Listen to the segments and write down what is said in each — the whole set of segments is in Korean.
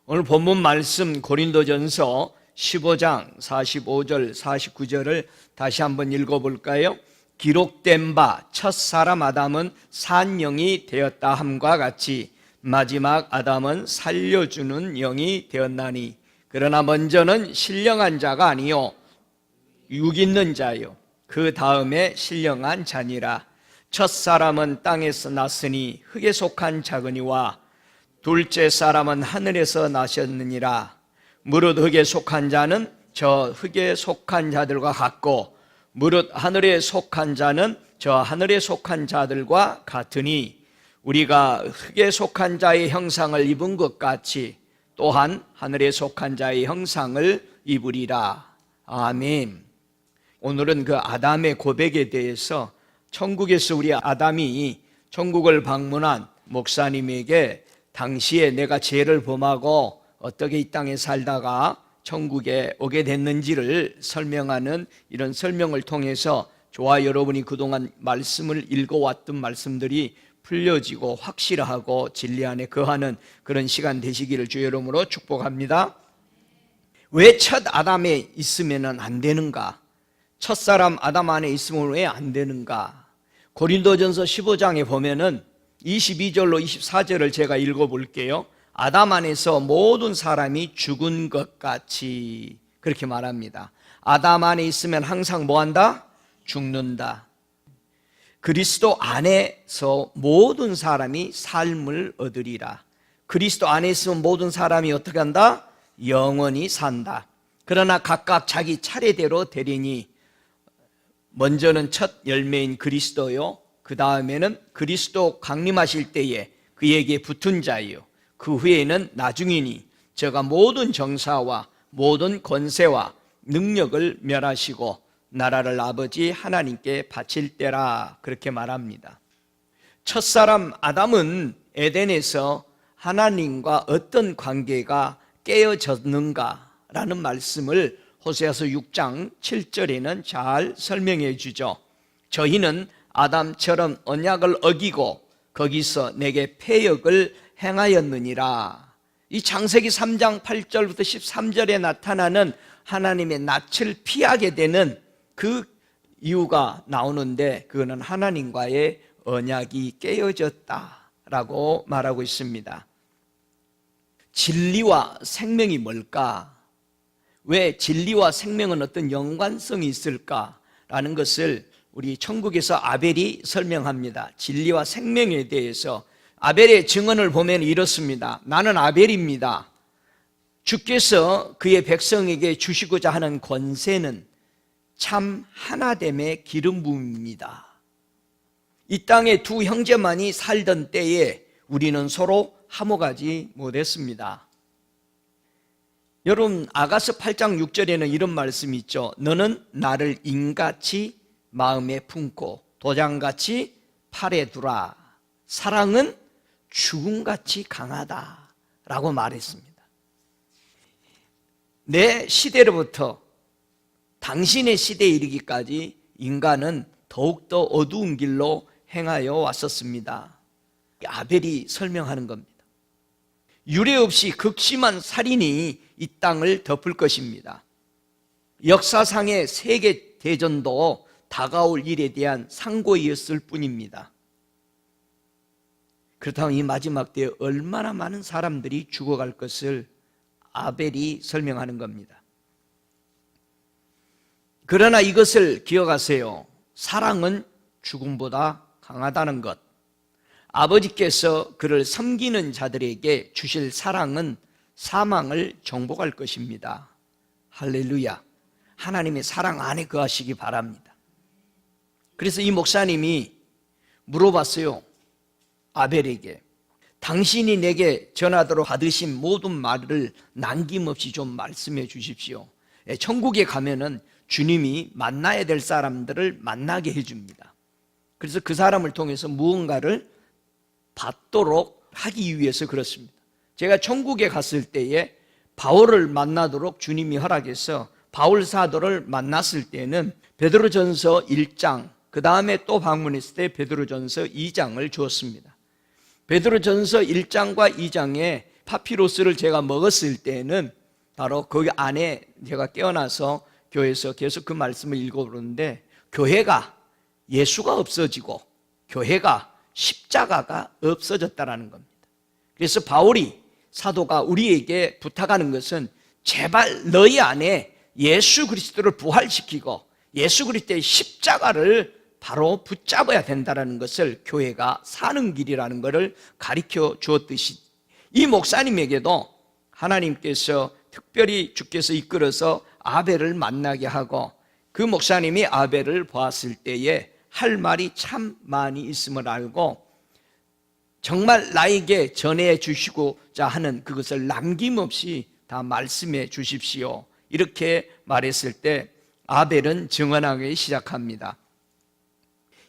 오늘 본문 말씀 고린도전서 15장 45절 49절을 다시 한번 읽어볼까요? 기록된 바 첫사람 아담은 산 영이 되었다 함과 같이 마지막 아담은 살려주는 영이 되었나니 그러나 먼저는 신령한 자가 아니요 육 있는 자요 그 다음에 신령한 자니라. 첫사람은 땅에서 났으니 흙에 속한 자거니와 둘째 사람은 하늘에서 나셨느니라. 무릇 흙에 속한 자는 저 흙에 속한 자들과 같고 무릇 하늘에 속한 자는 저 하늘에 속한 자들과 같으니 우리가 흙에 속한 자의 형상을 입은 것 같이 또한 하늘에 속한 자의 형상을 입으리라. 아멘. 오늘은 그 아담의 고백에 대해서 천국에서 우리 아담이 천국을 방문한 목사님에게 당시에 내가 죄를 범하고 어떻게 이 땅에 살다가 천국에 오게 됐는지를 설명하는 이런 설명을 통해서 저와 여러분이 그동안 말씀을 읽어왔던 말씀들이 풀려지고 확실하고 진리 안에 거하는 그런 시간 되시기를 주의 이름으로 축복합니다. 왜 첫 아담에 있으면 안 되는가? 첫사람 아담 안에 있으면 왜 안 되는가? 고린도전서 15장에 보면은 22절로 24절을 제가 읽어볼게요. 아담 안에서 모든 사람이 죽은 것 같이 그렇게 말합니다. 아담 안에 있으면 항상 뭐한다? 죽는다. 그리스도 안에서 모든 사람이 삶을 얻으리라. 그리스도 안에 있으면 모든 사람이 어떻게 한다? 영원히 산다. 그러나 각각 자기 차례대로 되리니 먼저는 첫 열매인 그리스도요, 그 다음에는 그리스도 강림하실 때에 그에게 붙은 자요, 그 후에는 나중이니 저가 모든 정사와 모든 권세와 능력을 멸하시고 나라를 아버지 하나님께 바칠 때라 그렇게 말합니다. 첫사람 아담은 에덴에서 하나님과 어떤 관계가 깨어졌는가라는 말씀을 호세아서 6장 7절에는 잘 설명해 주죠. 저희는 아담처럼 언약을 어기고 거기서 내게 패역을 행하였느니라. 이 창세기 3장 8절부터 13절에 나타나는 하나님의 낯을 피하게 되는 그 이유가 나오는데 그거는 하나님과의 언약이 깨어졌다라고 말하고 있습니다. 진리와 생명이 뭘까? 왜 진리와 생명은 어떤 연관성이 있을까라는 것을 우리 천국에서 아벨이 설명합니다. 진리와 생명에 대해서 아벨의 증언을 보면 이렇습니다. 나는 아벨입니다. 주께서 그의 백성에게 주시고자 하는 권세는 참 하나됨의 기름 부음입니다. 이 땅에 두 형제만이 살던 때에 우리는 서로 화목하지 못했습니다. 여러분 아가서 8장 6절에는 이런 말씀이 있죠. 너는 나를 인같이 마음에 품고 도장같이 팔에 두라. 사랑은 죽음같이 강하다라고 말했습니다. 내 시대로부터 당신의 시대에 이르기까지 인간은 더욱더 어두운 길로 행하여 왔었습니다. 아벨이 설명하는 겁니다. 유례 없이 극심한 살인이 이 땅을 덮을 것입니다. 역사상의 세계 대전도 다가올 일에 대한 상고이었을 뿐입니다. 그렇다면 이 마지막 때에 얼마나 많은 사람들이 죽어갈 것을 아벨이 설명하는 겁니다. 그러나 이것을 기억하세요. 사랑은 죽음보다 강하다는 것. 아버지께서 그를 섬기는 자들에게 주실 사랑은 사망을 정복할 것입니다. 할렐루야. 하나님의 사랑 안에 거하시기 바랍니다. 그래서 이 목사님이 물어봤어요. 아벨에게 당신이 내게 전하도록 받으신 모든 말을 남김없이 좀 말씀해 주십시오. 천국에 가면은 주님이 만나야 될 사람들을 만나게 해줍니다. 그래서 그 사람을 통해서 무언가를 받도록 하기 위해서 그렇습니다. 제가 천국에 갔을 때에 바울을 만나도록 주님이 허락해서 바울 사도를 만났을 때는 베드로전서 1장, 그 다음에 또 방문했을 때 베드로전서 2장을 주었습니다. 베드로전서 1장과 2장에 파피루스를 제가 먹었을 때는 바로 거기 안에 제가 깨어나서 교회에서 계속 그 말씀을 읽어보는데, 교회가 예수가 없어지고 교회가 십자가가 없어졌다라는 겁니다. 그래서 바울이 사도가 우리에게 부탁하는 것은 제발 너희 안에 예수 그리스도를 부활시키고 예수 그리스도의 십자가를 바로 붙잡아야 된다는 것을 교회가 사는 길이라는 것을 가르쳐 주었듯이, 이 목사님에게도 하나님께서 특별히 주께서 이끌어서 아벨을 만나게 하고, 그 목사님이 아벨을 보았을 때에 할 말이 참 많이 있음을 알고 정말 나에게 전해 주시고자 하는 그것을 남김없이 다 말씀해 주십시오, 이렇게 말했을 때 아벨은 증언하기 시작합니다.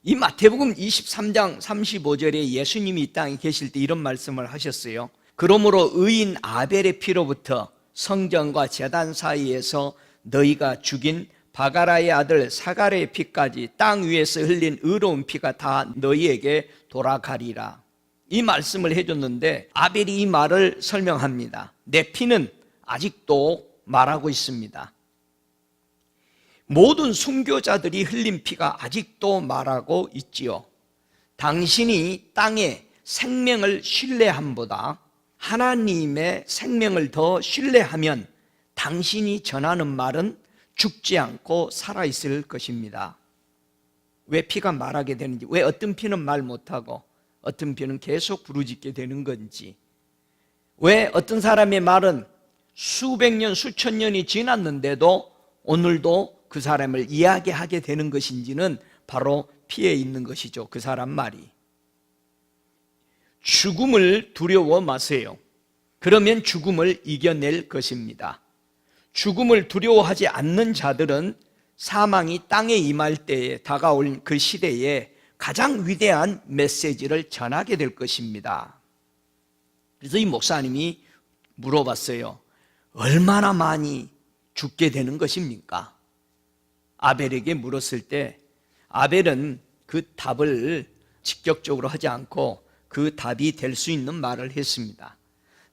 이 마태복음 23장 35절에 예수님이 이 땅에 계실 때 이런 말씀을 하셨어요. 그러므로 의인 아벨의 피로부터 성전과 제단 사이에서 너희가 죽인 바가라의 아들 사가랴의 피까지 땅 위에서 흘린 의로운 피가 다 너희에게 돌아가리라. 이 말씀을 해줬는데 아벨이 이 말을 설명합니다. 내 피는 아직도 말하고 있습니다. 모든 순교자들이 흘린 피가 아직도 말하고 있지요. 당신이 땅의 생명을 신뢰함보다 하나님의 생명을 더 신뢰하면 당신이 전하는 말은 죽지 않고 살아있을 것입니다. 왜 피가 말하게 되는지, 왜 어떤 피는 말 못하고 어떤 피는 계속 부르짖게 되는 건지, 왜 어떤 사람의 말은 수백 년, 수천 년이 지났는데도 오늘도 그 사람을 이야기하게 되는 것인지는 바로 피에 있는 것이죠. 그 사람 말이. 죽음을 두려워 마세요. 그러면 죽음을 이겨낼 것입니다. 죽음을 두려워하지 않는 자들은 사망이 땅에 임할 때에 다가올 그 시대에 가장 위대한 메시지를 전하게 될 것입니다. 그래서 이 목사님이 물어봤어요. 얼마나 많이 죽게 되는 것입니까? 아벨에게 물었을 때 아벨은 그 답을 직접적으로 하지 않고 그 답이 될 수 있는 말을 했습니다.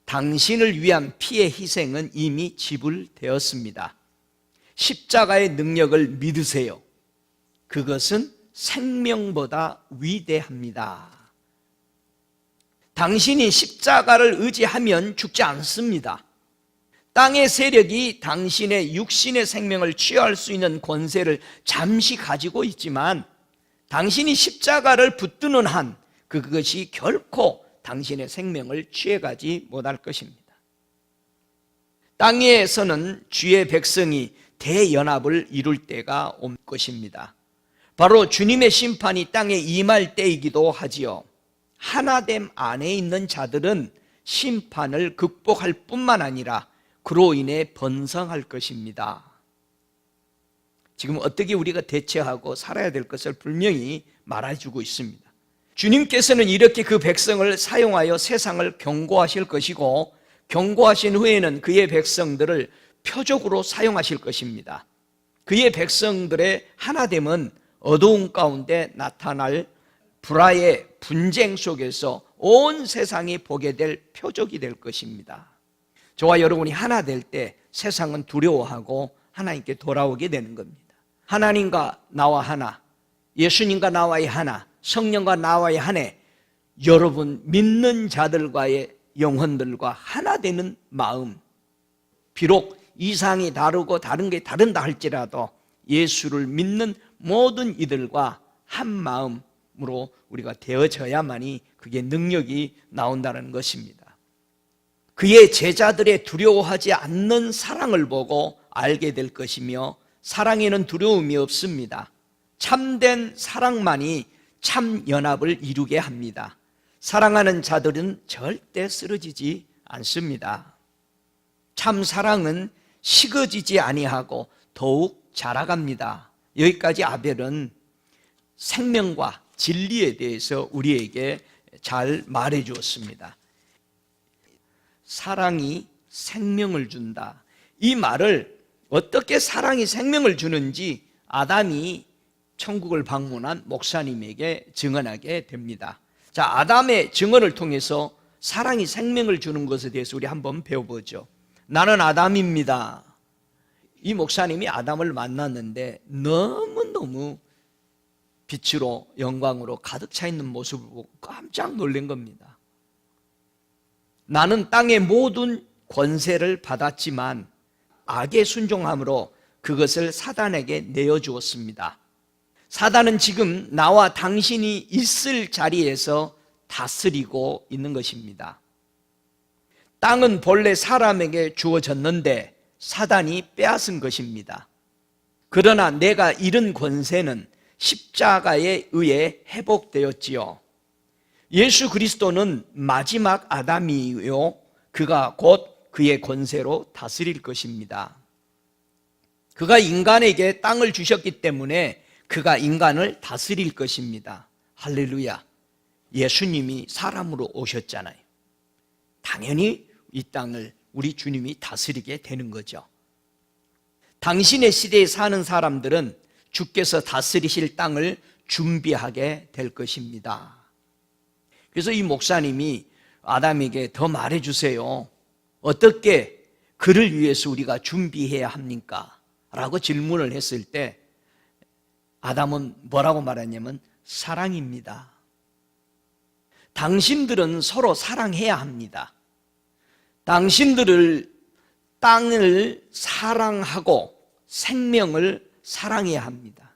당신을 위한 피의 희생은 이미 지불되었습니다. 십자가의 능력을 믿으세요. 그것은 생명보다 위대합니다. 당신이 십자가를 의지하면 죽지 않습니다. 땅의 세력이 당신의 육신의 생명을 취할 수 있는 권세를 잠시 가지고 있지만 당신이 십자가를 붙드는 한 그것이 결코 당신의 생명을 취해가지 못할 것입니다. 땅에서는 주의 백성이 대연합을 이룰 때가 올 것입니다. 바로 주님의 심판이 땅에 임할 때이기도 하지요. 하나됨 안에 있는 자들은 심판을 극복할 뿐만 아니라 그로 인해 번성할 것입니다. 지금 어떻게 우리가 대처하고 살아야 될 것을 분명히 말해주고 있습니다. 주님께서는 이렇게 그 백성을 사용하여 세상을 경고하실 것이고 경고하신 후에는 그의 백성들을 표적으로 사용하실 것입니다. 그의 백성들의 하나됨은 어두운 가운데 나타날 불화의 분쟁 속에서 온 세상이 보게 될 표적이 될 것입니다. 저와 여러분이 하나 될 때 세상은 두려워하고 하나님께 돌아오게 되는 겁니다. 하나님과 나와 하나, 예수님과 나와의 하나, 성령과 나와의 하나, 여러분 믿는 자들과의 영혼들과 하나 되는 마음, 비록 이상이 다르고 다른 게 다른다 할지라도 예수를 믿는 모든 이들과 한 마음으로 우리가 되어져야만이 그게 능력이 나온다는 것입니다. 그의 제자들의 두려워하지 않는 사랑을 보고 알게 될 것이며 사랑에는 두려움이 없습니다. 참된 사랑만이 참 연합을 이루게 합니다. 사랑하는 자들은 절대 쓰러지지 않습니다. 참 사랑은 식어지지 아니하고 더욱 자라갑니다. 여기까지 아벨은 생명과 진리에 대해서 우리에게 잘 말해 주었습니다. 사랑이 생명을 준다. 이 말을 어떻게 사랑이 생명을 주는지 아담이 천국을 방문한 목사님에게 증언하게 됩니다. 자, 아담의 증언을 통해서 사랑이 생명을 주는 것에 대해서 우리 한번 배워보죠. 나는 아담입니다. 이 목사님이 아담을 만났는데 너무너무 빛으로 영광으로 가득 차 있는 모습을 보고 깜짝 놀란 겁니다. 나는 땅의 모든 권세를 받았지만 악에 순종함으로 그것을 사단에게 내어주었습니다. 사단은 지금 나와 당신이 있을 자리에서 다스리고 있는 것입니다. 땅은 본래 사람에게 주어졌는데 사단이 빼앗은 것입니다. 그러나 내가 잃은 권세는 십자가에 의해 회복되었지요. 예수 그리스도는 마지막 아담이요, 그가 곧 그의 권세로 다스릴 것입니다. 그가 인간에게 땅을 주셨기 때문에 그가 인간을 다스릴 것입니다. 할렐루야. 예수님이 사람으로 오셨잖아요. 당연히 이 땅을 우리 주님이 다스리게 되는 거죠. 당신의 시대에 사는 사람들은 주께서 다스리실 땅을 준비하게 될 것입니다. 그래서 이 목사님이 아담에게 더 말해주세요. 어떻게 그를 위해서 우리가 준비해야 합니까? 라고 질문을 했을 때 아담은 뭐라고 말했냐면 사랑입니다. 당신들은 서로 사랑해야 합니다. 당신들을 땅을 사랑하고 생명을 사랑해야 합니다.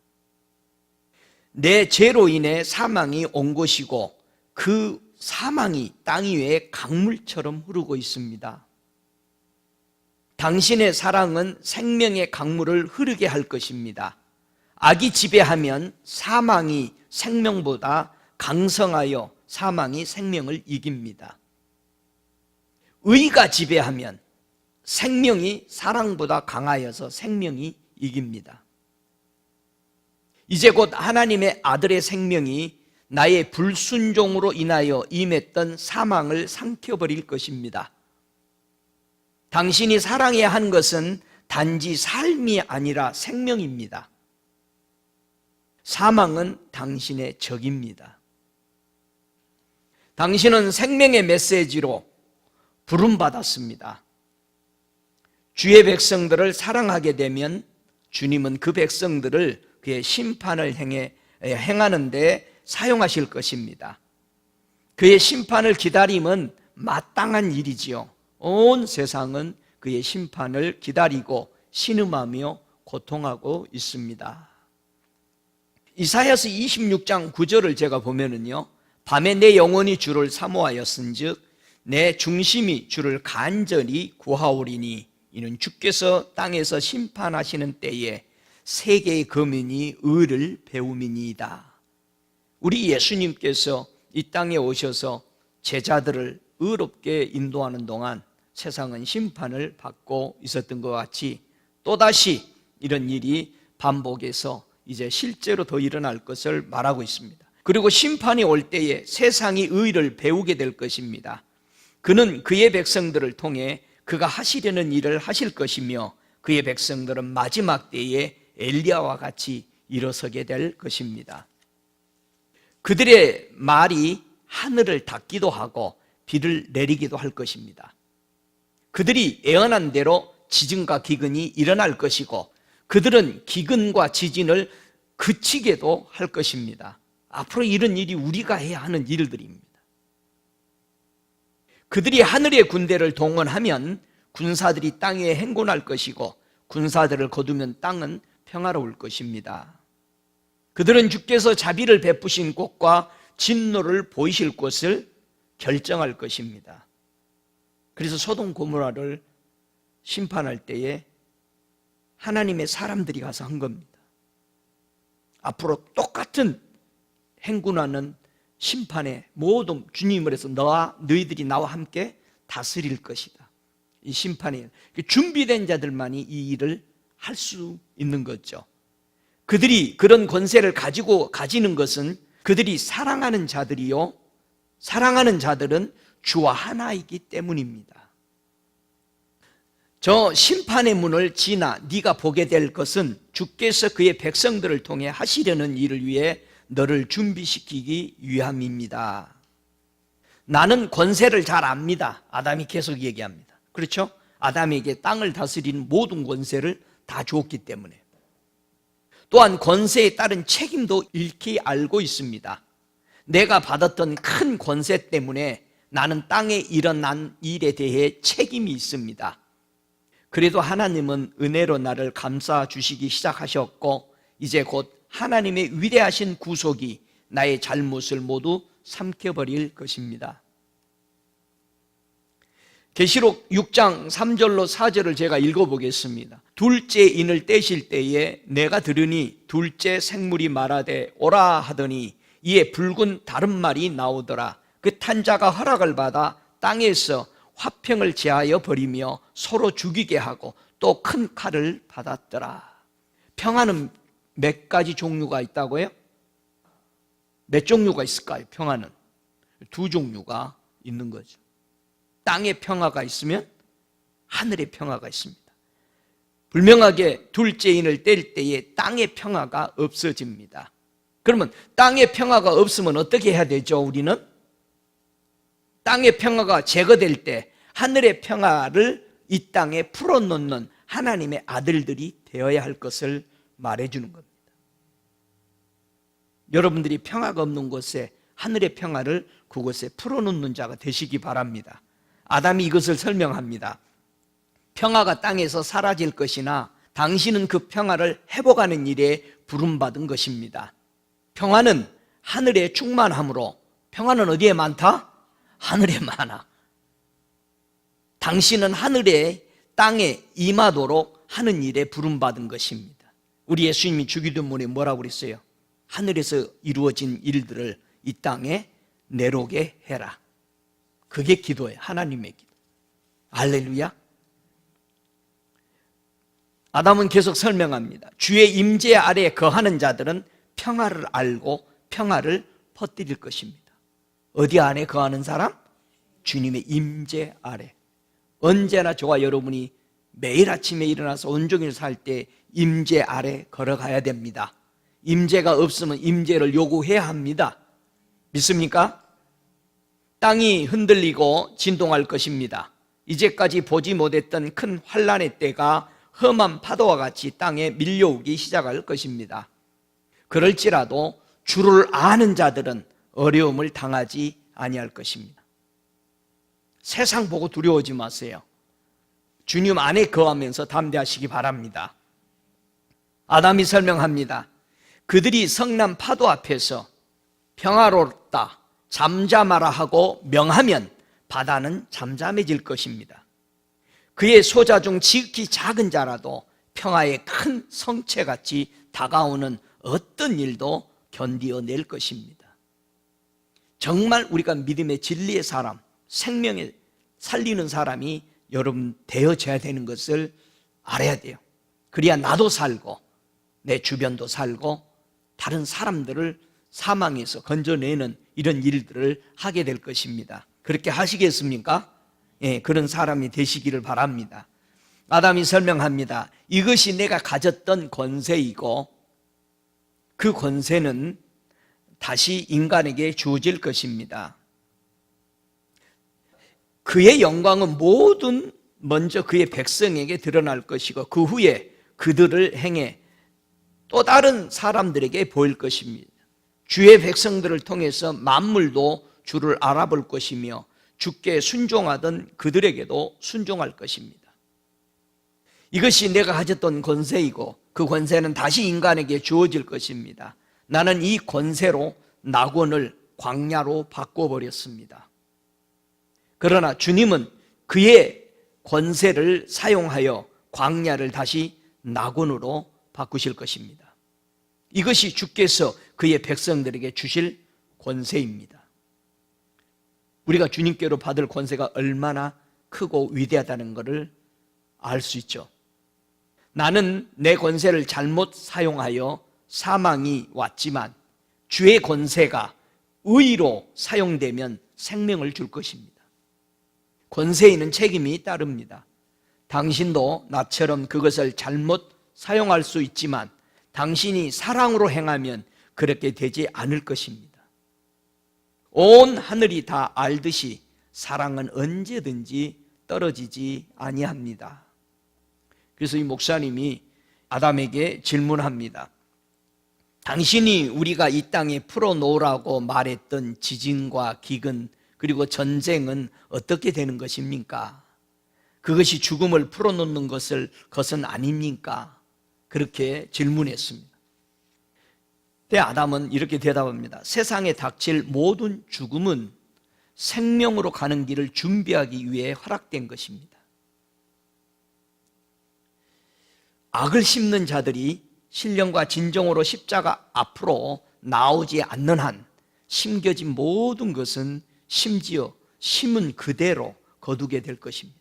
내 죄로 인해 사망이 온 것이고 그 사망이 땅 위에 강물처럼 흐르고 있습니다. 당신의 사랑은 생명의 강물을 흐르게 할 것입니다. 악이 지배하면 사망이 생명보다 강성하여 사망이 생명을 이깁니다. 의가 지배하면 생명이 사랑보다 강하여서 생명이 이깁니다. 이제 곧 하나님의 아들의 생명이 나의 불순종으로 인하여 임했던 사망을 삼켜버릴 것입니다. 당신이 사랑해야 하는 것은 단지 삶이 아니라 생명입니다. 사망은 당신의 적입니다. 당신은 생명의 메시지로 부름받았습니다. 주의 백성들을 사랑하게 되면 주님은 그 백성들을 그의 심판을 행하는 데 사용하실 것입니다. 그의 심판을 기다림은 마땅한 일이지요. 온 세상은 그의 심판을 기다리고 신음하며 고통하고 있습니다. 이사야서 26장 9절을 제가 보면은요, 밤에 내 영혼이 주를 사모하였은즉 내 중심이 주를 간절히 구하오리니 이는 주께서 땅에서 심판하시는 때에 세계의 거민이 의를 배움이니이다. 우리 예수님께서 이 땅에 오셔서 제자들을 의롭게 인도하는 동안 세상은 심판을 받고 있었던 것 같이 또다시 이런 일이 반복해서 이제 실제로 더 일어날 것을 말하고 있습니다. 그리고 심판이 올 때에 세상이 의를 배우게 될 것입니다. 그는 그의 백성들을 통해 그가 하시려는 일을 하실 것이며 그의 백성들은 마지막 때에 엘리야와 같이 일어서게 될 것입니다. 그들의 말이 하늘을 닫기도 하고 비를 내리기도 할 것입니다. 그들이 예언한 대로 지진과 기근이 일어날 것이고 그들은 기근과 지진을 그치게도 할 것입니다. 앞으로 이런 일이 우리가 해야 하는 일들입니다. 그들이 하늘의 군대를 동원하면 군사들이 땅 위에 행군할 것이고 군사들을 거두면 땅은 평화로울 것입니다. 그들은 주께서 자비를 베푸신 곳과 진노를 보이실 곳을 결정할 것입니다. 그래서 소돔 고모라를 심판할 때에 하나님의 사람들이 가서 한 겁니다. 앞으로 똑같은 행군하는 심판의 모든 주님을 해서 너희들이 나와 함께 다스릴 것이다. 이 심판이 준비된 자들만이 이 일을 할 수 있는 거죠. 그들이 그런 권세를 가지는 것은 그들이 사랑하는 자들이요, 사랑하는 자들은 주와 하나이기 때문입니다. 저 심판의 문을 지나 네가 보게 될 것은 주께서 그의 백성들을 통해 하시려는 일을 위해 너를 준비시키기 위함입니다. 나는 권세를 잘 압니다. 아담이 계속 얘기합니다. 그렇죠? 아담에게 땅을 다스리는 모든 권세를 다 주었기 때문에. 또한 권세에 따른 책임도 익히 알고 있습니다. 내가 받았던 큰 권세 때문에 나는 땅에 일어난 일에 대해 책임이 있습니다. 그래도 하나님은 은혜로 나를 감싸 주시기 시작하셨고 이제 곧 하나님의 위대하신 구속이 나의 잘못을 모두 삼켜버릴 것입니다. 계시록 6장 3절로 4절을 제가 읽어보겠습니다. 둘째 인을 떼실 때에 내가 들으니 둘째 생물이 말하되 오라 하더니 이에 붉은 다른 말이 나오더라. 그 탄자가 허락을 받아 땅에서 화평을 제하여 버리며 서로 죽이게 하고 또 큰 칼을 받았더라. 평화는 몇 가지 종류가 있다고요? 몇 종류가 있을까요? 평화는 두 종류가 있는 거죠. 땅의 평화가 있으면 하늘의 평화가 있습니다. 분명하게 둘째 인을 뗄 때에 땅의 평화가 없어집니다. 그러면 땅의 평화가 없으면 어떻게 해야 되죠? 우리는 땅의 평화가 제거될 때 하늘의 평화를 이 땅에 풀어놓는 하나님의 아들들이 되어야 할 것을 말해주는 겁니다. 여러분들이 평화가 없는 곳에 하늘의 평화를 그곳에 풀어놓는 자가 되시기 바랍니다. 아담이 이것을 설명합니다. 평화가 땅에서 사라질 것이나 당신은 그 평화를 회복하는 일에 부름받은 것입니다. 평화는 하늘에 충만함으로, 평화는 어디에 많다? 하늘에 많아. 당신은 하늘에 땅에 임하도록 하는 일에 부름받은 것입니다. 우리 예수님이 주기도문에 뭐라고 그랬어요? 하늘에서 이루어진 일들을 이 땅에 내려오게 해라. 그게 기도예요. 하나님의 기도. 할렐루야. 아담은 계속 설명합니다. 주의 임재 아래에 거하는 자들은 평화를 알고 평화를 퍼뜨릴 것입니다. 어디 안에 거하는 사람? 주님의 임재 아래. 언제나 저와 여러분이 매일 아침에 일어나서 온종일 살 때 임재 아래 걸어가야 됩니다. 임재가 없으면 임재를 요구해야 합니다. 믿습니까? 땅이 흔들리고 진동할 것입니다. 이제까지 보지 못했던 큰 환란의 때가 험한 파도와 같이 땅에 밀려오기 시작할 것입니다. 그럴지라도 주를 아는 자들은 어려움을 당하지 아니할 것입니다. 세상 보고 두려워하지 마세요. 주님 안에 거하면서 담대하시기 바랍니다. 아담이 설명합니다. 그들이 성난 파도 앞에서 평화롭다, 잠잠하라 하고 명하면 바다는 잠잠해질 것입니다. 그의 소자 중 지극히 작은 자라도 평화의 큰 성체같이 다가오는 어떤 일도 견디어낼 것입니다. 정말 우리가 믿음의 진리의 사람, 생명에 살리는 사람이 여러분 되어져야 되는 것을 알아야 돼요. 그래야 나도 살고 내 주변도 살고 다른 사람들을 사망에서 건져내는 이런 일들을 하게 될 것입니다. 그렇게 하시겠습니까? 예, 그런 사람이 되시기를 바랍니다. 아담이 설명합니다. 이것이 내가 가졌던 권세이고 그 권세는 다시 인간에게 주어질 것입니다. 그의 영광은 모든 먼저 그의 백성에게 드러날 것이고 그 후에 그들을 행해 또 다른 사람들에게 보일 것입니다. 주의 백성들을 통해서 만물도 주를 알아볼 것이며 주께 순종하던 그들에게도 순종할 것입니다. 이것이 내가 가졌던 권세이고 그 권세는 다시 인간에게 주어질 것입니다. 나는 이 권세로 낙원을 광야로 바꿔버렸습니다. 그러나 주님은 그의 권세를 사용하여 광야를 다시 낙원으로 바꾸실 것입니다. 이것이 주께서 그의 백성들에게 주실 권세입니다. 우리가 주님께로 받을 권세가 얼마나 크고 위대하다는 것을 알 수 있죠. 나는 내 권세를 잘못 사용하여 사망이 왔지만 주의 권세가 의로 사용되면 생명을 줄 것입니다. 권세에는 책임이 따릅니다. 당신도 나처럼 그것을 잘못 사용할 수 있지만 당신이 사랑으로 행하면 그렇게 되지 않을 것입니다. 온 하늘이 다 알듯이 사랑은 언제든지 떨어지지 아니합니다. 그래서 이 목사님이 아담에게 질문합니다. 당신이 우리가 이 땅에 풀어놓으라고 말했던 지진과 기근 그리고 전쟁은 어떻게 되는 것입니까? 그것이 죽음을 풀어놓는 것은 아닙니까? 그렇게 질문했습니다. 그때 아담은 이렇게 대답합니다. 세상에 닥칠 모든 죽음은 생명으로 가는 길을 준비하기 위해 허락된 것입니다. 악을 심는 자들이 신령과 진정으로 십자가 앞으로 나오지 않는 한 심겨진 모든 것은 심지어 심은 그대로 거두게 될 것입니다.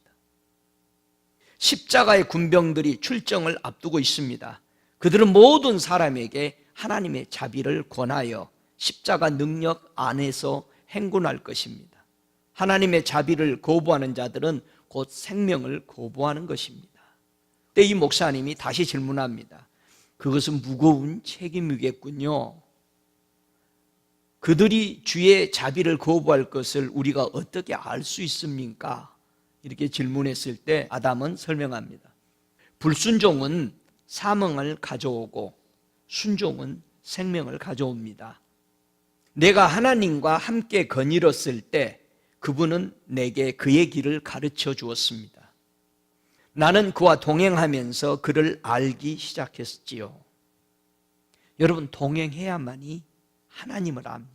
십자가의 군병들이 출정을 앞두고 있습니다. 그들은 모든 사람에게 하나님의 자비를 권하여 십자가 능력 안에서 행군할 것입니다. 하나님의 자비를 거부하는 자들은 곧 생명을 거부하는 것입니다. 그때 이 목사님이 다시 질문합니다. 그것은 무거운 책임이겠군요. 그들이 주의 자비를 거부할 것을 우리가 어떻게 알 수 있습니까? 이렇게 질문했을 때 아담은 설명합니다. 불순종은 사망을 가져오고 순종은 생명을 가져옵니다. 내가 하나님과 함께 거닐었을 때 그분은 내게 그의 길을 가르쳐 주었습니다. 나는 그와 동행하면서 그를 알기 시작했지요. 여러분, 동행해야만이 하나님을 압니다.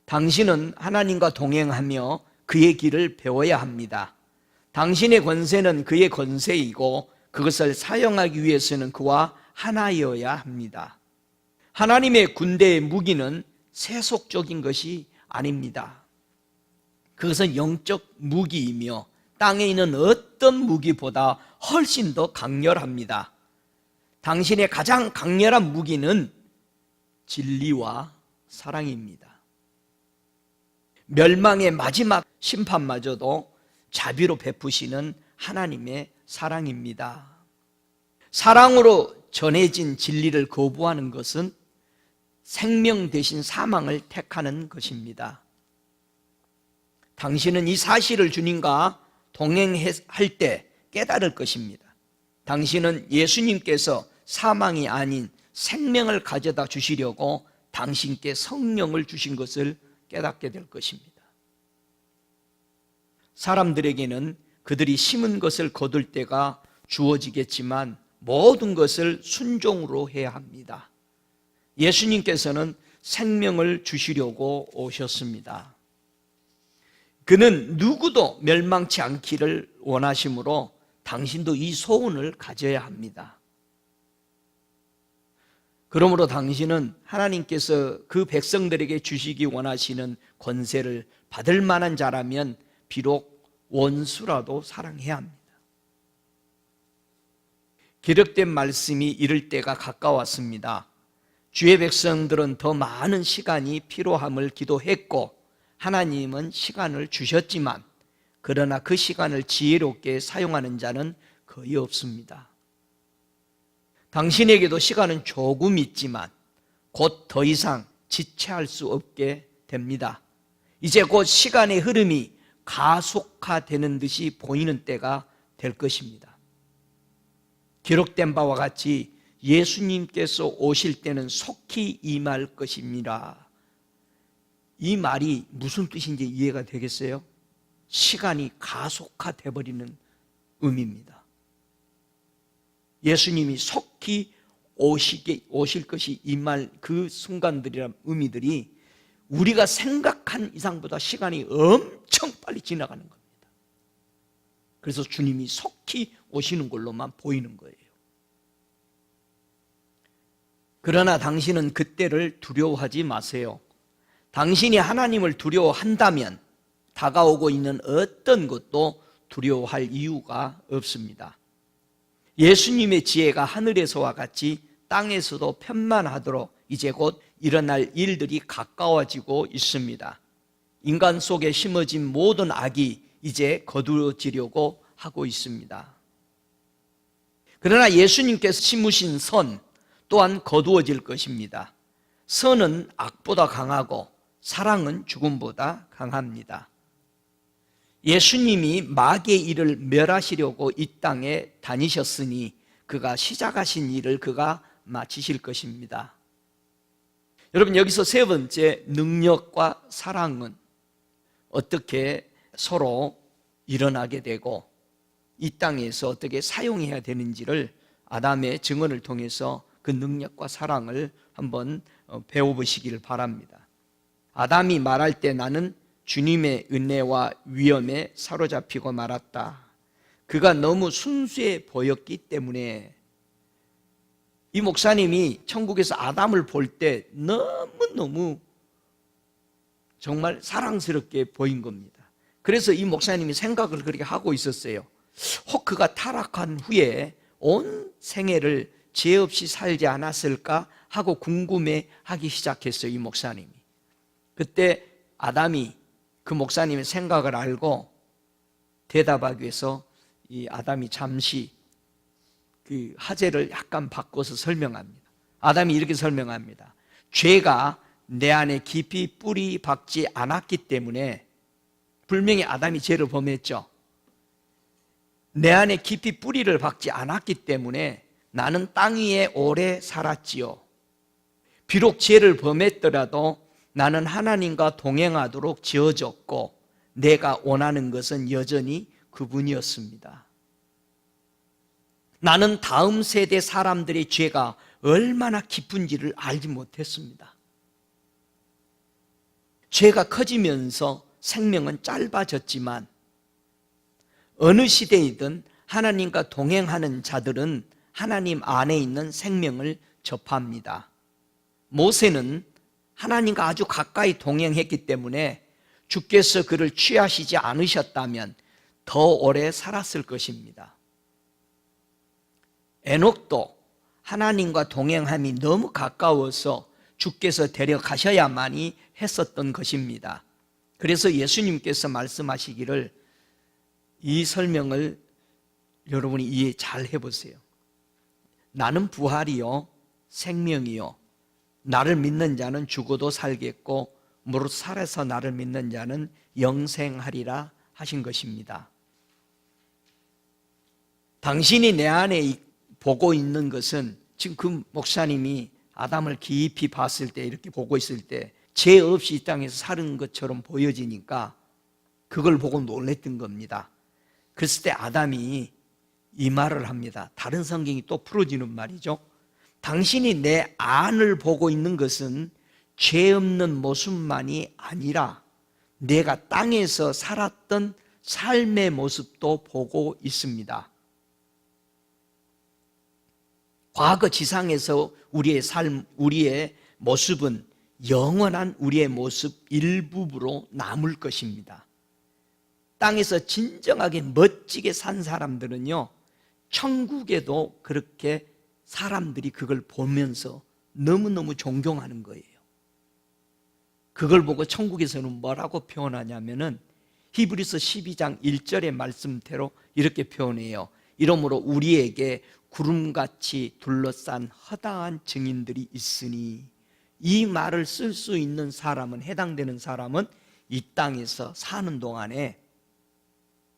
당신은 하나님과 동행하며 그의 길을 배워야 합니다. 당신의 권세는 그의 권세이고 그것을 사용하기 위해서는 그와 하나여야 합니다. 하나님의 군대의 무기는 세속적인 것이 아닙니다. 그것은 영적 무기이며 땅에 있는 어떤 무기보다 훨씬 더 강렬합니다. 당신의 가장 강렬한 무기는 진리와 사랑입니다. 멸망의 마지막 심판마저도 자비로 베푸시는 하나님의 사랑입니다. 사랑으로 전해진 진리를 거부하는 것은 생명 대신 사망을 택하는 것입니다. 당신은 이 사실을 주님과 동행할 때 깨달을 것입니다. 당신은 예수님께서 사망이 아닌 생명을 가져다 주시려고 당신께 성령을 주신 것을 깨닫게 될 것입니다. 사람들에게는 그들이 심은 것을 거둘 때가 주어지겠지만 모든 것을 순종으로 해야 합니다. 예수님께서는 생명을 주시려고 오셨습니다. 그는 누구도 멸망치 않기를 원하시므로 당신도 이 소원을 가져야 합니다. 그러므로 당신은 하나님께서 그 백성들에게 주시기 원하시는 권세를 받을 만한 자라면 비록 원수라도 사랑해야 합니다. 기록된 말씀이 이를 때가 가까웠습니다. 주의 백성들은 더 많은 시간이 필요함을 기도했고 하나님은 시간을 주셨지만 그러나 그 시간을 지혜롭게 사용하는 자는 거의 없습니다. 당신에게도 시간은 조금 있지만 곧 더 이상 지체할 수 없게 됩니다. 이제 곧 시간의 흐름이 가속화되는 듯이 보이는 때가 될 것입니다. 기록된 바와 같이 예수님께서 오실 때는 속히 임할 것입니다. 이 말이 무슨 뜻인지 이해가 되겠어요? 시간이 가속화돼 버리는 의미입니다. 예수님이 속히 오실 것이 임할 그 순간들이란 의미들이 우리가 생각한 이상보다 시간이 엄청 빨리 지나가는 겁니다. 그래서 주님이 속히 오시는 걸로만 보이는 거예요. 그러나 당신은 그때를 두려워하지 마세요. 당신이 하나님을 두려워한다면 다가오고 있는 어떤 것도 두려워할 이유가 없습니다. 예수님의 지혜가 하늘에서와 같이 땅에서도 편만하도록 이제 곧 일어날 일들이 가까워지고 있습니다. 인간 속에 심어진 모든 악이 이제 거두어지려고 하고 있습니다. 그러나 예수님께서 심으신 선 또한 거두어질 것입니다. 선은 악보다 강하고 사랑은 죽음보다 강합니다. 예수님이 마귀의 일을 멸하시려고 이 땅에 다니셨으니 그가 시작하신 일을 그가 마치실 것입니다. 여러분, 여기서 세 번째, 능력과 사랑은 어떻게 서로 일어나게 되고 이 땅에서 어떻게 사용해야 되는지를 아담의 증언을 통해서 그 능력과 사랑을 한번 배워보시기를 바랍니다. 아담이 말할 때 나는 주님의 은혜와 위엄에 사로잡히고 말았다. 그가 너무 순수해 보였기 때문에 이 목사님이 천국에서 아담을 볼 때 너무너무 정말 사랑스럽게 보인 겁니다. 그래서 이 목사님이 생각을 그렇게 하고 있었어요. 혹 그가 타락한 후에 온 생애를 죄 없이 살지 않았을까 하고 궁금해하기 시작했어요, 이 목사님이. 그때 아담이 그 목사님의 생각을 알고 대답하기 위해서 이 아담이 잠시 그 하재를 약간 바꿔서 설명합니다. 아담이 이렇게 설명합니다. 죄가 내 안에 깊이 뿌리 박지 않았기 때문에, 분명히 아담이 죄를 범했죠. 내 안에 깊이 뿌리를 박지 않았기 때문에 나는 땅 위에 오래 살았지요. 비록 죄를 범했더라도 나는 하나님과 동행하도록 지어졌고 내가 원하는 것은 여전히 그분이었습니다. 나는 다음 세대 사람들의 죄가 얼마나 깊은지를 알지 못했습니다. 죄가 커지면서 생명은 짧아졌지만 어느 시대이든 하나님과 동행하는 자들은 하나님 안에 있는 생명을 접합니다. 모세는 하나님과 아주 가까이 동행했기 때문에 주께서 그를 취하시지 않으셨다면 더 오래 살았을 것입니다. 에녹도 하나님과 동행함이 너무 가까워서 주께서 데려가셔야만이 했었던 것입니다. 그래서 예수님께서 말씀하시기를, 이 설명을 여러분이 이해 잘 해보세요. 나는 부활이요 생명이요, 나를 믿는 자는 죽어도 살겠고 무릇 살아서 나를 믿는 자는 영생하리라 하신 것입니다. 당신이 내 안에 보고 있는 것은, 지금 그 목사님이 아담을 깊이 봤을 때, 이렇게 보고 있을 때 죄 없이 이 땅에서 사는 것처럼 보여지니까 그걸 보고 놀랬던 겁니다. 그랬을 때 아담이 이 말을 합니다. 다른 성경이 또 풀어지는 말이죠. 당신이 내 안을 보고 있는 것은 죄 없는 모습만이 아니라 내가 땅에서 살았던 삶의 모습도 보고 있습니다. 과거 지상에서 우리의 삶, 우리의 모습은 영원한 우리의 모습 일부로 남을 것입니다. 땅에서 진정하게 멋지게 산 사람들은요, 천국에도 그렇게 사람들이 그걸 보면서 너무너무 존경하는 거예요. 그걸 보고 천국에서는 뭐라고 표현하냐면은 히브리서 12장 1절의 말씀대로 이렇게 표현해요. 이러므로 우리에게 구름같이 둘러싼 허다한 증인들이 있으니, 이 말을 쓸 수 있는 사람은, 해당되는 사람은 이 땅에서 사는 동안에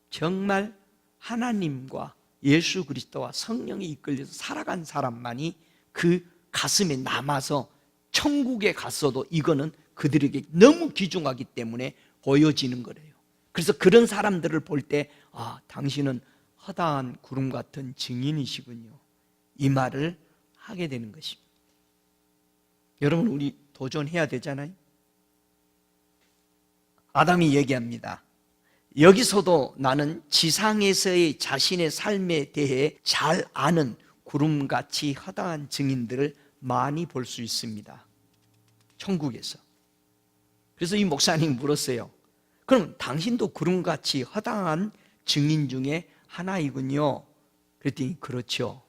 정말 하나님과 예수 그리스도와 성령에 이끌려서 살아간 사람만이 그 가슴에 남아서 천국에 갔어도 이거는 그들에게 너무 귀중하기 때문에 보여지는 거래요. 그래서 그런 사람들을 볼 때, 아, 당신은 허다한 구름 같은 증인이시군요, 이 말을 하게 되는 것입니다. 여러분, 우리 도전해야 되잖아요. 아담이 얘기합니다. 여기서도 나는 지상에서의 자신의 삶에 대해 잘 아는 구름같이 허다한 증인들을 많이 볼 수 있습니다, 천국에서. 그래서 이 목사님이 물었어요. 그럼 당신도 구름같이 허다한 증인 중에 하나이군요. 그랬더니 그렇죠.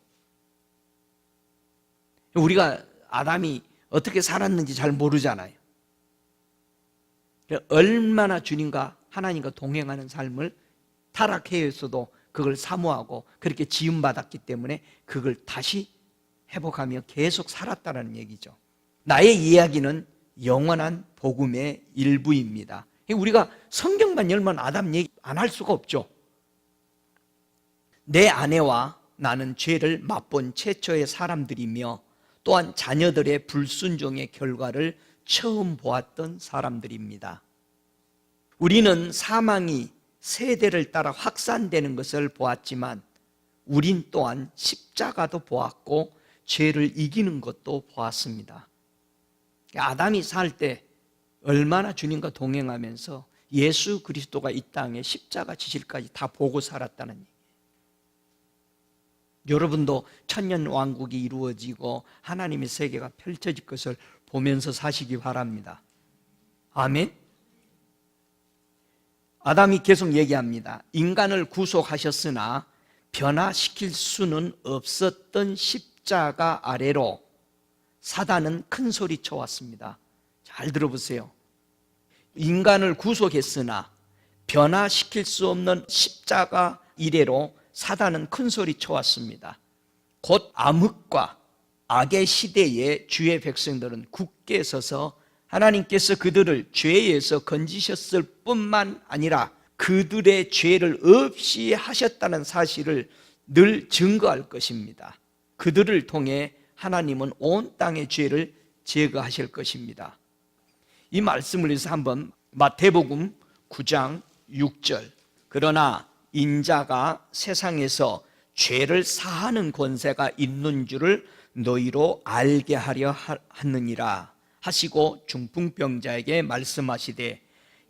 우리가 아담이 어떻게 살았는지 잘 모르잖아요. 얼마나 주님과 하나님과 동행하는 삶을 타락해서도 그걸 사모하고 그렇게 지음받았기 때문에 그걸 다시 회복하며 계속 살았다는 얘기죠. 나의 이야기는 영원한 복음의 일부입니다. 우리가 성경만 열면 아담 얘기 안 할 수가 없죠. 내 아내와 나는 죄를 맛본 최초의 사람들이며 또한 자녀들의 불순종의 결과를 처음 보았던 사람들입니다. 우리는 사망이 세대를 따라 확산되는 것을 보았지만 우린 또한 십자가도 보았고 죄를 이기는 것도 보았습니다. 아담이 살 때 얼마나 주님과 동행하면서 예수 그리스도가 이 땅에 십자가 지실까지 다 보고 살았다는 얘기예요. 여러분도 천년왕국이 이루어지고 하나님의 세계가 펼쳐질 것을 보면서 사시기 바랍니다. 아멘. 아담이 계속 얘기합니다. 인간을 구속하셨으나 변화시킬 수는 없었던 십자가 아래로 사단은 큰 소리 쳐왔습니다. 잘 들어보세요. 인간을 구속했으나 변화시킬 수 없는 십자가 이래로 사단은 큰 소리 쳐왔습니다. 곧 암흑과 악의 시대에 주의 백성들은 굳게 서서 하나님께서 그들을 죄에서 건지셨을 뿐만 아니라 그들의 죄를 없이 하셨다는 사실을 늘 증거할 것입니다. 그들을 통해 하나님은 온 땅의 죄를 제거하실 것입니다. 이 말씀을 위해서 한번 마태복음 9장 6절, 그러나 인자가 세상에서 죄를 사하는 권세가 있는 줄을 너희로 알게 하려 하느니라 하시고 중풍병자에게 말씀하시되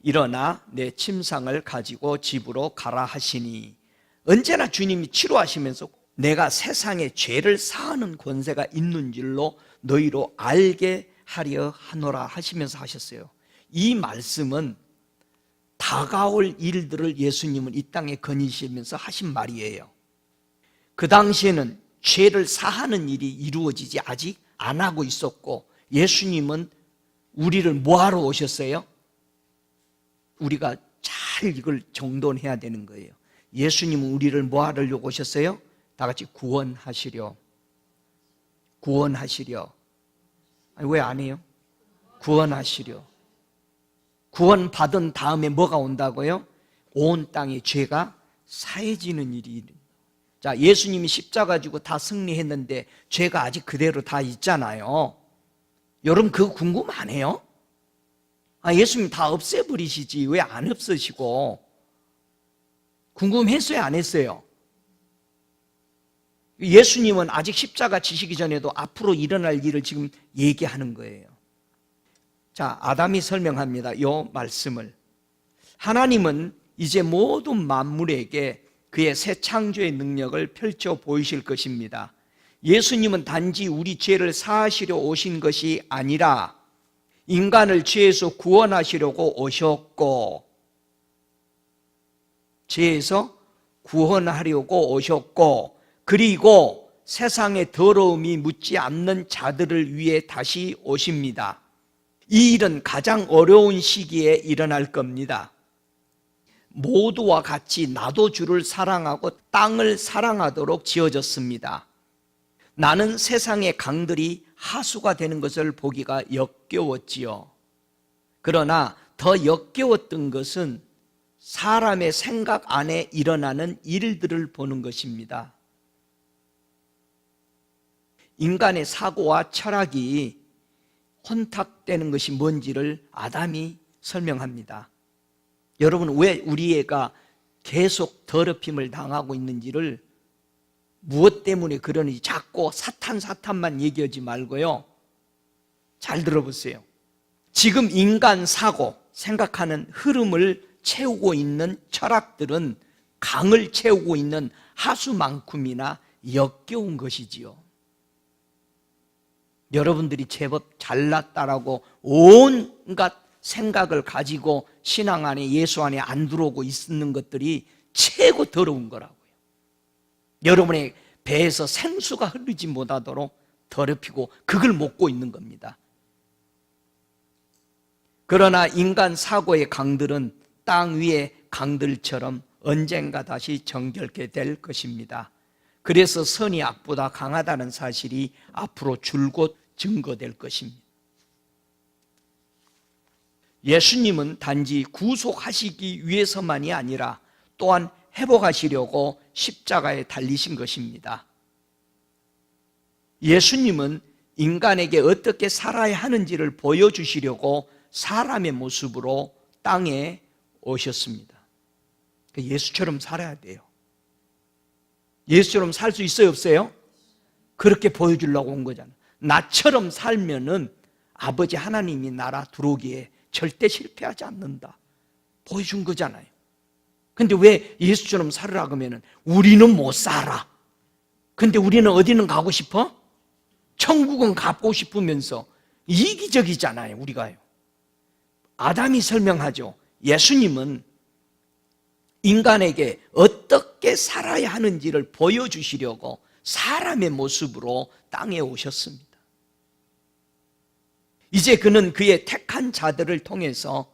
일어나 내 침상을 가지고 집으로 가라 하시니, 언제나 주님이 치료하시면서 내가 세상에 죄를 사하는 권세가 있는 줄로 너희로 알게 하려 하노라 하시면서 하셨어요. 이 말씀은 다가올 일들을 예수님은 이 땅에 거니시면서 하신 말이에요. 그 당시에는 죄를 사하는 일이 이루어지지 아직 안 하고 있었고, 예수님은 우리를 뭐하러 오셨어요? 우리가 잘 이걸 정돈해야 되는 거예요. 예수님은 우리를 뭐하려고 오셨어요? 다 같이 구원하시려. 구원하시려. 아니, 왜 안 해요? 구원하시려. 구원 받은 다음에 뭐가 온다고요? 온 땅의 죄가 사해지는 일이. 자, 예수님이 십자가 지고 다 승리했는데 죄가 아직 그대로 다 있잖아요. 여러분 그거 궁금 안 해요? 예수님 다 없애버리시지 왜 안 없으시고? 궁금했어요, 안 했어요? 예수님은 아직 십자가 지시기 전에도 앞으로 일어날 일을 지금 얘기하는 거예요. 자, 아담이 설명합니다. 이 말씀을. 하나님은 이제 모든 만물에게 그의 새 창조의 능력을 펼쳐 보이실 것입니다. 예수님은 단지 우리 죄를 사하시려 오신 것이 아니라 인간을 죄에서 구원하시려고 오셨고, 죄에서 구원하려고 오셨고, 그리고 세상의 더러움이 묻지 않는 자들을 위해 다시 오십니다. 이 일은 가장 어려운 시기에 일어날 겁니다. 모두와 같이 나도 주를 사랑하고 땅을 사랑하도록 지어졌습니다. 나는 세상의 강들이 하수가 되는 것을 보기가 역겨웠지요. 그러나 더 역겨웠던 것은 사람의 생각 안에 일어나는 일들을 보는 것입니다. 인간의 사고와 철학이 혼탁되는 것이 뭔지를 아담이 설명합니다. 여러분, 왜 우리 애가 계속 더럽힘을 당하고 있는지를, 무엇 때문에 그러는지 자꾸 사탄만 얘기하지 말고요, 잘 들어보세요. 지금 인간 사고, 생각하는 흐름을 채우고 있는 철학들은 강을 채우고 있는 하수만큼이나 역겨운 것이지요. 여러분들이 제법 잘났다라고 온갖 생각을 가지고 신앙 안에, 예수 안에 안 들어오고 있는 것들이 최고 더러운 거라고요. 여러분의 배에서 생수가 흐르지 못하도록 더럽히고 그걸 먹고 있는 겁니다. 그러나 인간 사고의 강들은 땅 위의 강들처럼 언젠가 다시 정결케 될 것입니다. 그래서 선이 악보다 강하다는 사실이 앞으로 줄곧 증거될 것입니다. 예수님은 단지 구속하시기 위해서만이 아니라 또한 회복하시려고 십자가에 달리신 것입니다. 예수님은 인간에게 어떻게 살아야 하는지를 보여주시려고 사람의 모습으로 땅에 오셨습니다. 예수처럼 살아야 돼요. 예수처럼 살 수 있어요, 없어요? 그렇게 보여주려고 온 거잖아요. 나처럼 살면은 아버지 하나님이 나라 들어오기에 절대 실패하지 않는다 보여준 거잖아요. 근데 왜 예수처럼 살으라 그러면은 우리는 못 살아. 근데 우리는 어디는 가고 싶어? 천국은 가고 싶으면서 이기적이잖아요, 우리가요. 아담이 설명하죠. 예수님은 인간에게 어떻게 살아야 하는지를 보여주시려고 사람의 모습으로 땅에 오셨습니다. 이제 그는 그의 택한 자들을 통해서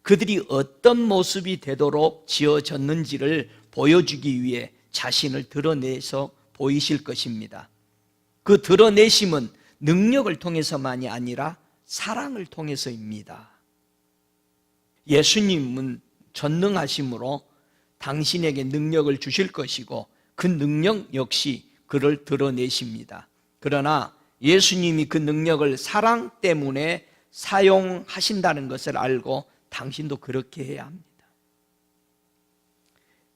그들이 어떤 모습이 되도록 지어졌는지를 보여주기 위해 자신을 드러내서 보이실 것입니다. 그 드러내심은 능력을 통해서만이 아니라 사랑을 통해서입니다. 예수님은 전능하심으로 당신에게 능력을 주실 것이고 그 능력 역시 그를 드러내십니다. 그러나 예수님이 그 능력을 사랑 때문에 사용하신다는 것을 알고 당신도 그렇게 해야 합니다.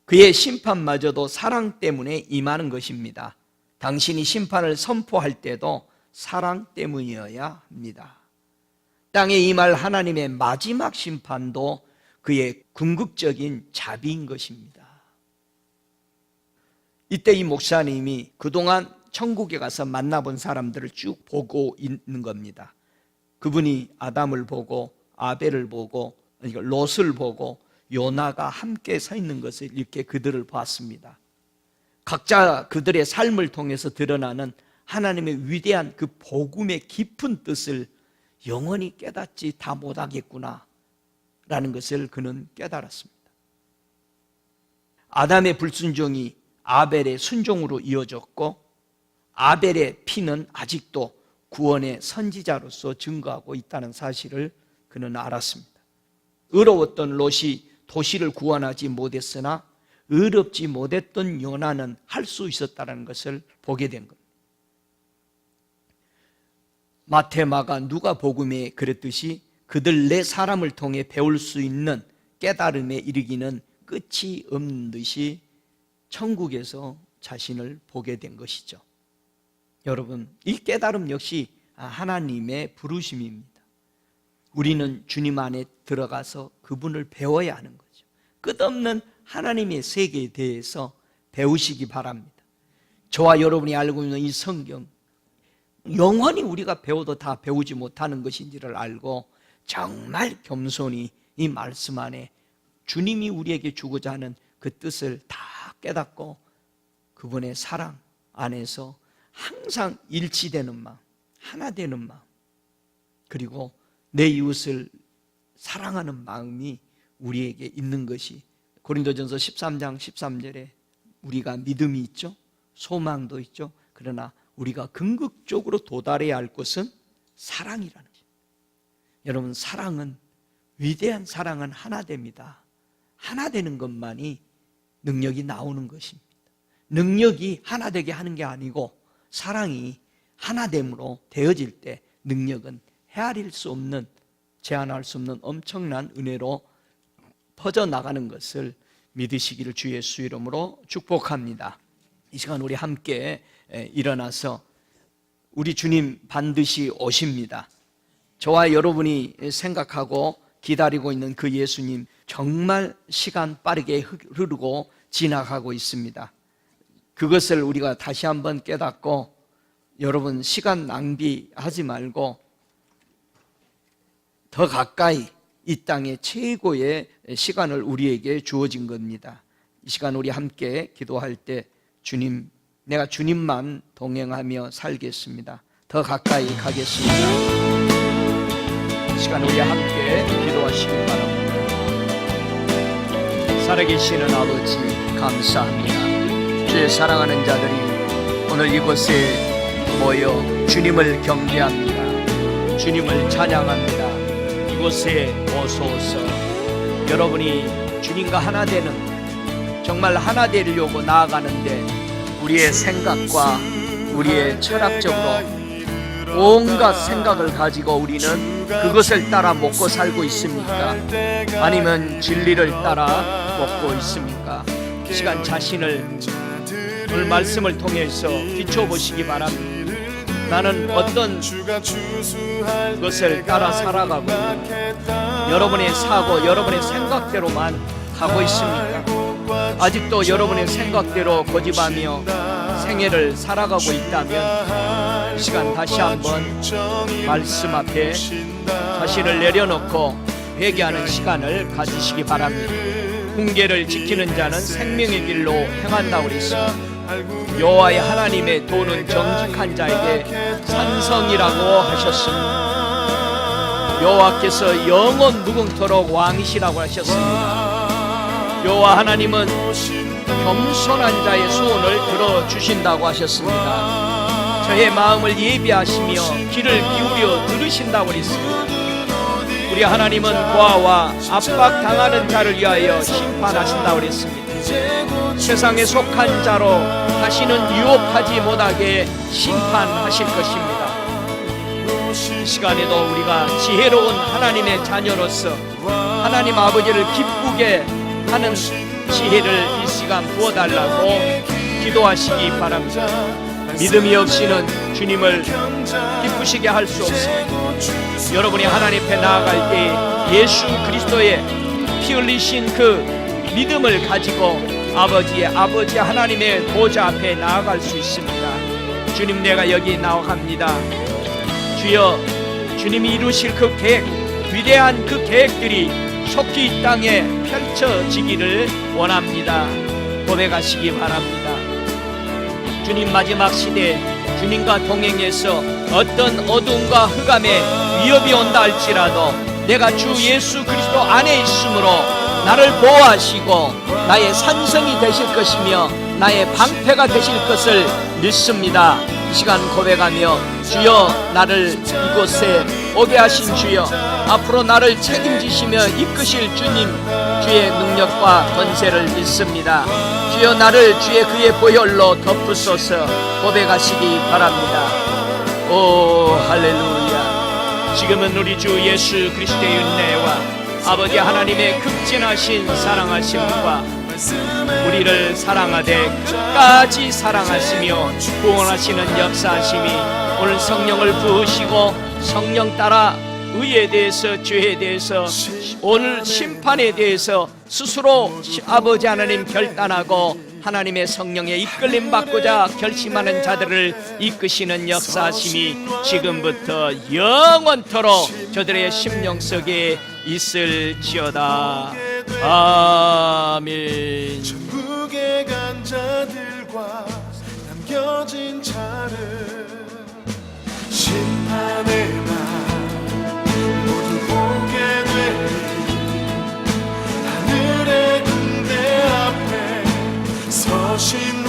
그의 심판마저도 사랑 때문에 임하는 것입니다. 당신이 심판을 선포할 때도 사랑 때문이어야 합니다. 땅에 임할 하나님의 마지막 심판도 그의 궁극적인 자비인 것입니다. 이때 이 목사님이 그동안 천국에 가서 만나본 사람들을 쭉 보고 있는 겁니다. 그분이 아담을 보고 아벨을 보고 롯을 보고 요나가 함께 서 있는 것을 이렇게 그들을 봤습니다. 각자 그들의 삶을 통해서 드러나는 하나님의 위대한 그 복음의 깊은 뜻을 영원히 깨닫지 다 못하겠구나 라는 것을 그는 깨달았습니다. 아담의 불순종이 아벨의 순종으로 이어졌고 아벨의 피는 아직도 구원의 선지자로서 증거하고 있다는 사실을 그는 알았습니다. 의로웠던 롯이 도시를 구원하지 못했으나 의롭지 못했던 요나는 할 수 있었다는 것을 보게 된 겁니다. 마태, 마가, 누가 복음에 그랬듯이 그들 네 사람을 통해 배울 수 있는 깨달음에 이르기는 끝이 없는 듯이 천국에서 자신을 보게 된 것이죠. 여러분, 이 깨달음 역시 하나님의 부르심입니다. 우리는 주님 안에 들어가서 그분을 배워야 하는 거죠. 끝없는 하나님의 세계에 대해서 배우시기 바랍니다. 저와 여러분이 알고 있는 이 성경, 영원히 우리가 배워도 다 배우지 못하는 것인지를 알고 정말 겸손히 이 말씀 안에 주님이 우리에게 주고자 하는 그 뜻을 다 깨닫고 그분의 사랑 안에서 항상 일치되는 마음, 하나 되는 마음, 그리고 내 이웃을 사랑하는 마음이 우리에게 있는 것이 고린도전서 13장 13절에 우리가 믿음이 있죠, 소망도 있죠. 그러나 우리가 궁극적으로 도달해야 할 것은 사랑이라는 것입니다. 여러분, 사랑은, 위대한 사랑은 하나 됩니다. 하나 되는 것만이 능력이 나오는 것입니다. 능력이 하나 되게 하는 게 아니고 사랑이 하나됨으로 되어질 때 능력은 헤아릴 수 없는, 제한할 수 없는 엄청난 은혜로 퍼져나가는 것을 믿으시기를 주 예수 이름으로 축복합니다. 이 시간 우리 함께 일어나서 우리 주님 반드시 오십니다. 저와 여러분이 생각하고 기다리고 있는 그 예수님, 정말 시간 빠르게 흐르고 지나가고 있습니다. 그것을 우리가 다시 한번 깨닫고 여러분, 시간 낭비하지 말고 더 가까이 이 땅의 최고의 시간을 우리에게 주어진 겁니다. 이 시간 우리 함께 기도할 때 주님, 내가 주님만 동행하며 살겠습니다. 더 가까이 가겠습니다. 이 시간 우리 함께 기도하시기 바랍니다. 살아계시는 아버지 감사합니다. 주의 사랑하는 자들이 오늘 이곳에 모여 주님을 경배합니다. 주님을 찬양합니다. 이곳에 오소서. 여러분이 주님과 하나 되는, 정말 하나 되려고 나아가는데 우리의 생각과 우리의 철학적으로 온갖 생각을 가지고 우리는 그것을 따라 먹고 살고 있습니까? 아니면 진리를 따라 먹고 있습니까? 이 시간 자신을 오늘 말씀을 통해서 비춰보시기 바랍니다. 나는 어떤 것을 따라 살아가고 있는가? 여러분의 사고, 여러분의 생각대로만 가고 있습니까? 아직도 여러분의 생각대로 고집하며 생애를 살아가고 있다면 이 시간 다시 한번 말씀 앞에 자신을 내려놓고 회개하는 시간을 가지시기 바랍니다. 훈계를 지키는 자는 생명의 길로 행한다고 그랬습니다. 여호와의 하나님의 도는 정직한 자에게 산성이라고 하셨습니다. 여호와께서 영원 무궁토록 왕이시라고 하셨습니다. 여호와 하나님은 겸손한 자의 소원을 들어주신다고 하셨습니다. 저의 마음을 예비하시며 귀를 기울여 들으신다고 했습니다. 우리 하나님은 고아와 압박당하는 자를 위하여 심판하신다고 했습니다. 세상에 속한 자로 다시는 유혹하지 못하게 심판하실 것입니다. 이 시간에도 우리가 지혜로운 하나님의 자녀로서 하나님 아버지를 기쁘게 하는 지혜를 이 시간 부어달라고 기도하시기 바랍니다. 믿음이 없이는 주님을 기쁘시게 할 수 없습니다. 여러분이 하나님 앞에 나아갈 때 예수 그리스도의 피 흘리신 그 믿음을 가지고 아버지 하나님의 보좌 앞에 나아갈 수 있습니다. 주님, 내가 여기 나아갑니다. 주여, 주님이 이루실 그 계획, 위대한 그 계획들이 속히 이 땅에 펼쳐지기를 원합니다. 고백하시기 바랍니다. 주님, 마지막 시대에 주님과 동행해서 어떤 어둠과 흑암의 위협이 온다 할지라도 내가 주 예수 그리스도 안에 있으므로 나를 보호하시고 나의 산성이 되실 것이며 나의 방패가 되실 것을 믿습니다. 이 시간 고백하며 주여, 나를 이곳에 오게 하신 주여, 앞으로 나를 책임지시며 이끄실 주님, 주의 능력과 권세를 믿습니다. 주여, 나를 주의 그의 보혈로 덮으소서. 고백하시기 바랍니다. 오 할렐루야. 지금은 우리 주 예수 그리스도의 은혜와 아버지 하나님의 극진하신 사랑하심과 우리를 사랑하되 끝까지 사랑하시며 구원하시는 역사하심이 오늘 성령을 부으시고 성령 따라 의에 대해서, 죄에 대해서, 오늘 심판에 대해서 스스로 아버지 하나님 결단하고 하나님의 성령에 이끌림 받고자 결심하는 자들을 이끄시는 역사하심이 지금부터 영원토록 저들의 심령 속에 있을지어다. 아멘. 천국에 간 자들과 남겨진 자를 심판의 날 모두 보게 되리. 하늘의 군대 앞에 서신